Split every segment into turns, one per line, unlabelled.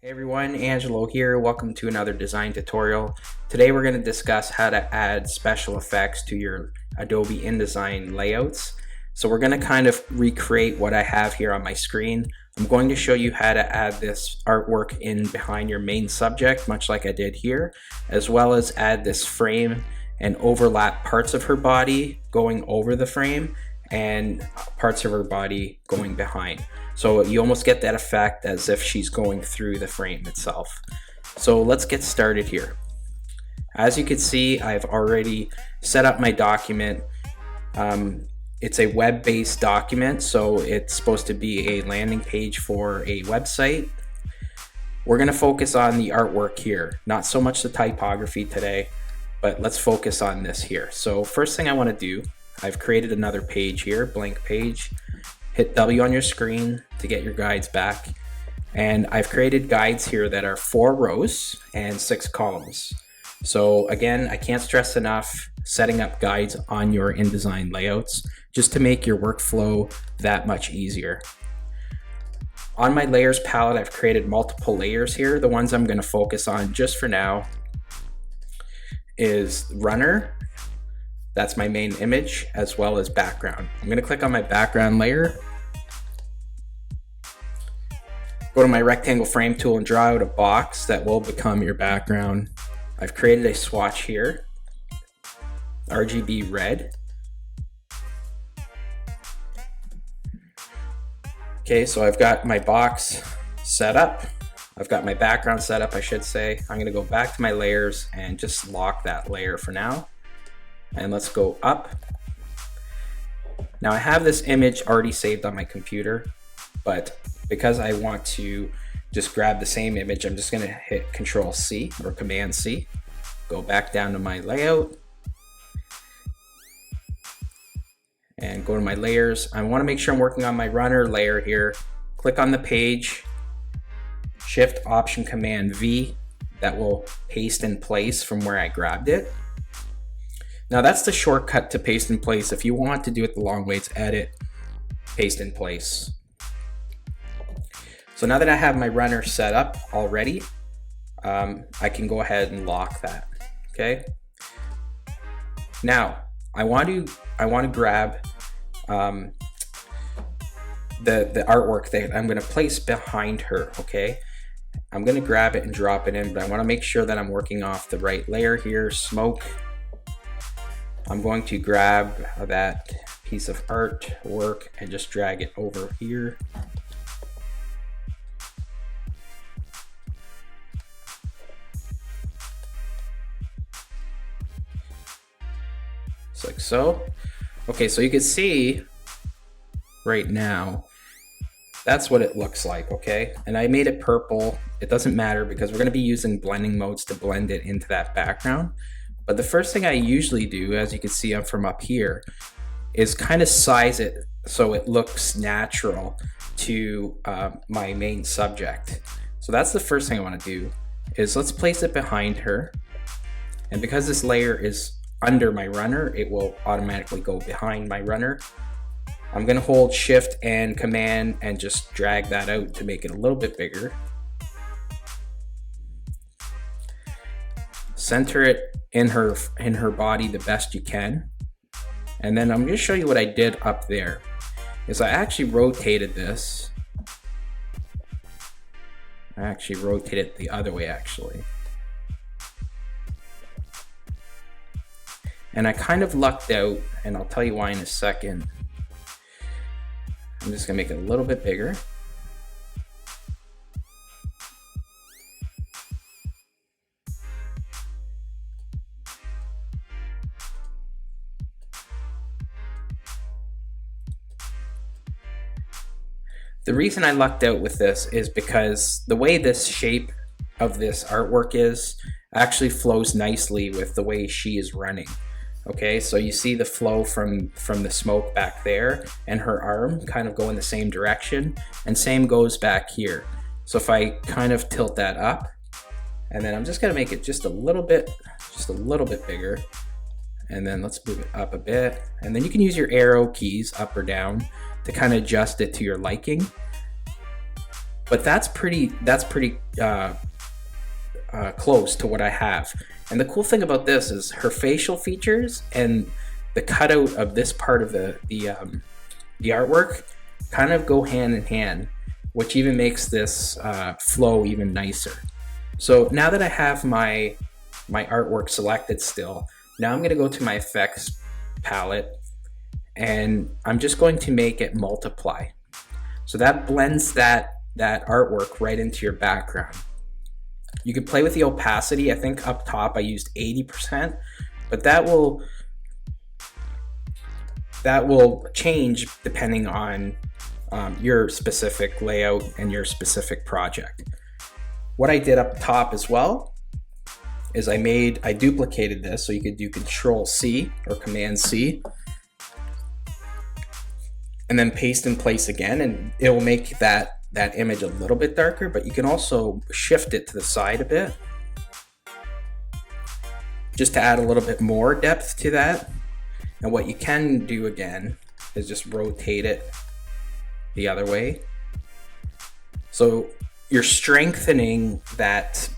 Hey everyone, Angelo here. Welcome to another design tutorial. Today we're going to discuss how to add special effects to your Adobe InDesign layouts. So we're going to kind of recreate what I have here on my screen. I'm going to show you how to add this artwork in behind your main subject, much like I did here, as well as add this frame and overlap parts of her body going over the frame and parts of her body going behind. So you almost get that effect as if she's going through the frame itself. So let's get started here. As you can see, I've already set up my document. It's a web-based document, so it's supposed to be a landing page for a website. We're going to focus on the artwork here, not so much the typography today, but let's focus on this here. So first thing I want to do, I've created another page here, blank page. Hit W on your screen to get your guides back. And I've created guides here that are 4 rows and 6 columns. So again, I can't stress enough setting up guides on your InDesign layouts just to make your workflow that much easier. On my layers palette, I've created multiple layers here. The ones I'm going to focus on just for now is runner. That's my main image, as well as background. I'm going to click on my background layer, go to my rectangle frame tool and draw out a box that will become your background. I've created a swatch here, RGB red. Okay, so I've got my box set up. I've got my background set up, I should say. I'm going to go back to my layers and just lock that layer for now. And let's go up. Now I have this image already saved on my computer, but because I want to just grab the same image, I'm just going to hit Control C or Command C, go back down to my layout and go to my layers. I want to make sure I'm working on my runner layer here. Click on the page, Shift Option Command V, that will paste in place from where I grabbed it. Now that's the shortcut to paste in place. If you want to do it the long way, it's edit, paste in place. So now that I have my runner set up already, I can go ahead and lock that. Okay. Now I want to grab the artwork that I'm going to place behind her. Okay. I'm going to grab it and drop it in, but I want to make sure that I'm working off the right layer here. Smoke. I'm going to grab that piece of artwork and just drag it over here. Just like so. Okay, so you can see right now, that's what it looks like, okay? And I made it purple. It doesn't matter because we're going to be using blending modes to blend it into that background. But the first thing I usually do, as you can see from up here, is kind of size it so it looks natural to my main subject. So that's the first thing I want to do, is let's place it behind her. And because this layer is under my runner, it will automatically go behind my runner. I'm going to hold Shift and Command and just drag that out to make it a little bit bigger. Center it in her body the best you can. And then I'm going to show you what I did up there. Is I actually rotated this. I actually rotated it the other way actually. And I kind of lucked out, and I'll tell you why in a second. I'm just going to make it a little bit bigger. The reason I lucked out with this is because the way this shape of this artwork is actually flows nicely with the way she is running. Okay, so you see the flow from the smoke back there, and her arm kind of go in the same direction, and same goes back here. So if I kind of tilt that up, and then I'm just gonna make it just a little bit bigger, and then let's move it up a bit, and then you can use your arrow keys up or down to kind of adjust it to your liking. but that's pretty close to what I have. And the cool thing about this is her facial features and the cutout of this part of the artwork kind of go hand in hand, which even makes this flow even nicer. So now that I have my artwork selected still, now I'm going to go to my effects palette and I'm just going to make it multiply. So that blends that artwork right into your background. You can play with the opacity. I think up top I used 80%, but that will change depending on your specific layout and your specific project. What I did up top as well is I duplicated this, so you could do Control C or Command C and then paste in place again, and it will make that image a little bit darker, but you can also shift it to the side a bit just to add a little bit more depth to that. And what you can do again is just rotate it the other way. So you're strengthening that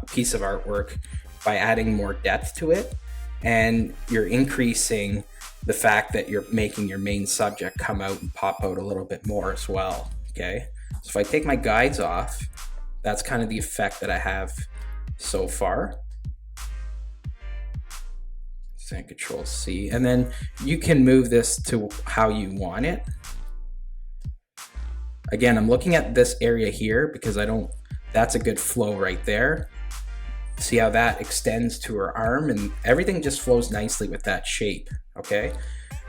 piece of artwork by adding more depth to it, and you're increasing the fact that you're making your main subject come out and pop out a little bit more as well. Okay, so if I take my guides off, that's kind of the effect that I have so far. So Control C, and then you can move this to how you want it. Again, I'm looking at this area here because that's a good flow right there. See how that extends to her arm, and everything just flows nicely with that shape. Okay,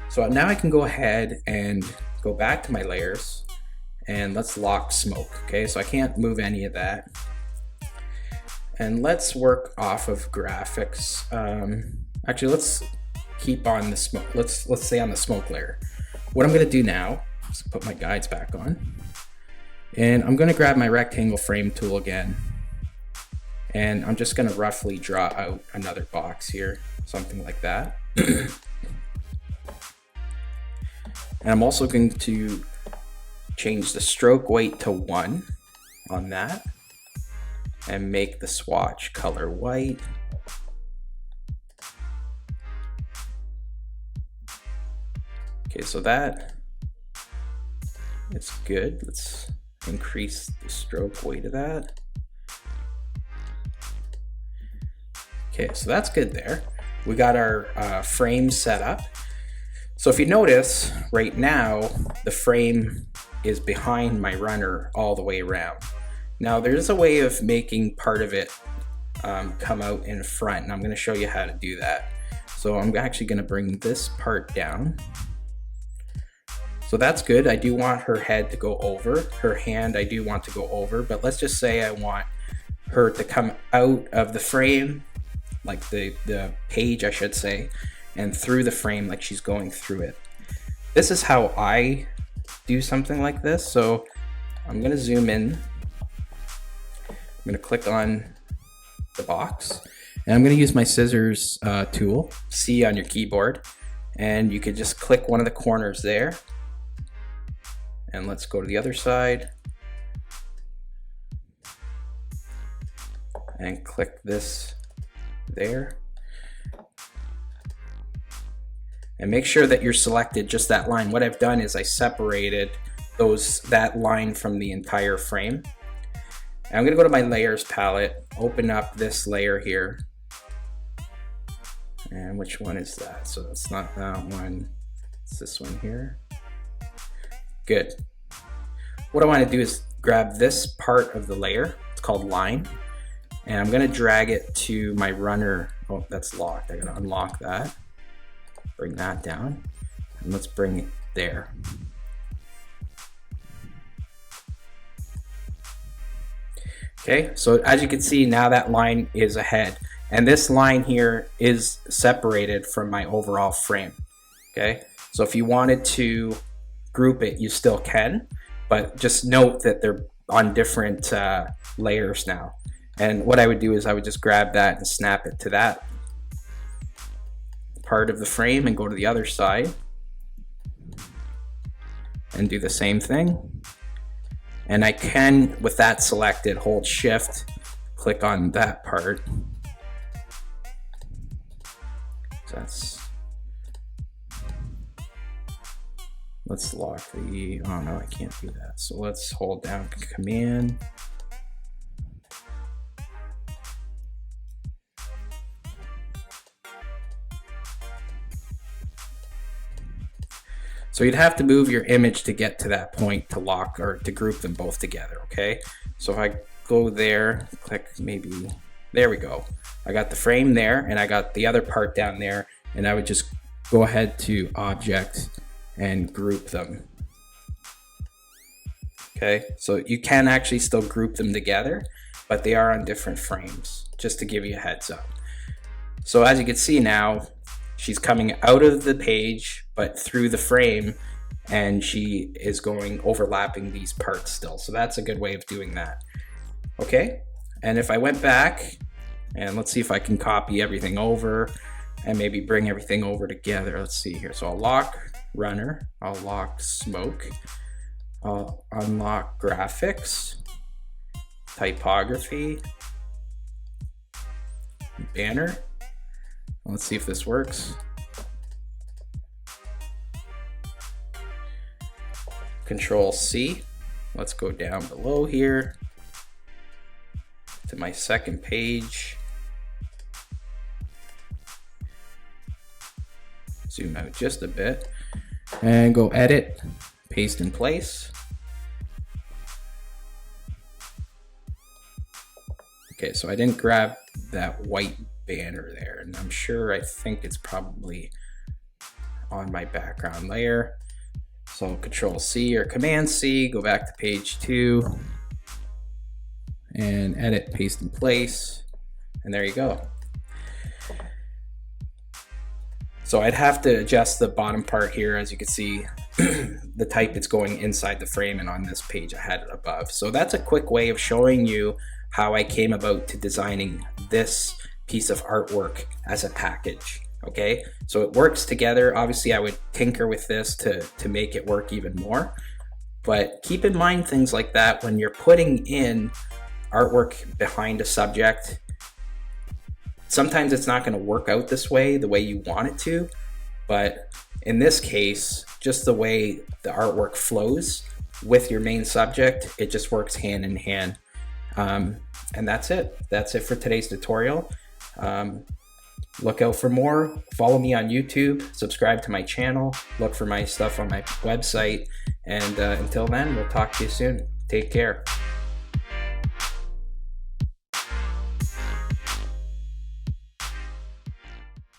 so now I can go ahead and go back to my layers and let's lock smoke. Okay, so I can't move any of that, and let's work off of graphics. Actually, let's keep on the smoke. Let's stay on the smoke layer. What I'm going to do now is put my guides back on, and I'm going to grab my rectangle frame tool again, and I'm just going to roughly draw out another box here, something like that. And I'm also going to change the stroke weight to 1 on that and make the swatch color white. Okay, so that is good. Let's increase the stroke weight of that. Okay, so that's good there. We got our frame set up. So if you notice, right now, the frame is behind my runner all the way around. Now there's a way of making part of it come out in front, and I'm going to show you how to do that. So I'm actually going to bring this part down. So that's good. I do want her head to go over. Her hand I do want to go over, but let's just say I want her to come out of the frame, like the page I should say, and through the frame like she's going through it. This is how I do something like this. So I'm going to zoom in. I'm going to click on the box, and I'm going to use my scissors tool, C on your keyboard, and you could just click one of the corners there. And let's go to the other side and click this there. And make sure that you're selected just that line. What I've done is I separated that line from the entire frame. And I'm going to go to my layers palette, open up this layer here. And which one is that? So it's not that one, it's this one here. Good. What I want to do is grab this part of the layer, it's called line, and I'm going to drag it to my runner. Oh, that's locked. I'm going to unlock that, bring that down, and let's bring it there. Okay, so as you can see, now that line is ahead, and this line here is separated from my overall frame. Okay, so if you wanted to group it, you still can, but just note that they're on different layers now. And what I would do is I would just grab that and snap it to that part of the frame and go to the other side and do the same thing. And I can, with that selected, hold shift, click on that part. So let's lock the, oh no, I can't do that. So let's hold down command. So you'd have to move your image to get to that point to lock or to group them both together, okay? So if I go there, click maybe, there we go. I got the frame there and I got the other part down there, and I would just go ahead to object and group them. Okay, so you can actually still group them together, but they are on different frames, just to give you a heads up. So as you can see now, she's coming out of the page, but through the frame, and she is going overlapping these parts still. So that's a good way of doing that. Okay, and if I went back, and let's see if I can copy everything over and maybe bring everything over together. Let's see here. So I'll lock runner, I'll lock smoke, I'll unlock graphics, typography, banner. Let's see if this works. Control C. Let's go down below here to my second page. Zoom out just a bit and go edit, paste in place. Okay, so I didn't grab that white banner there, and I think it's probably on my background layer. So Control C or Command C, go back to page 2 and edit, paste in place, and there you go. So I'd have to adjust the bottom part here. As you can see, the type it's going inside the frame, and on this page I had it above. So that's a quick way of showing you how I came about to designing this piece of artwork as a package. Okay, so it works together. Obviously I would tinker with this to make it work even more, but keep in mind things like that when you're putting in artwork behind a subject. Sometimes it's not going to work out this way, the way you want it to, but in this case, just the way the artwork flows with your main subject, it just works hand in hand. And that's it. That's it for today's tutorial. Look out for more. Follow me on YouTube, subscribe to my channel, look for my stuff on my website, and until then, we'll talk to you soon. Take care.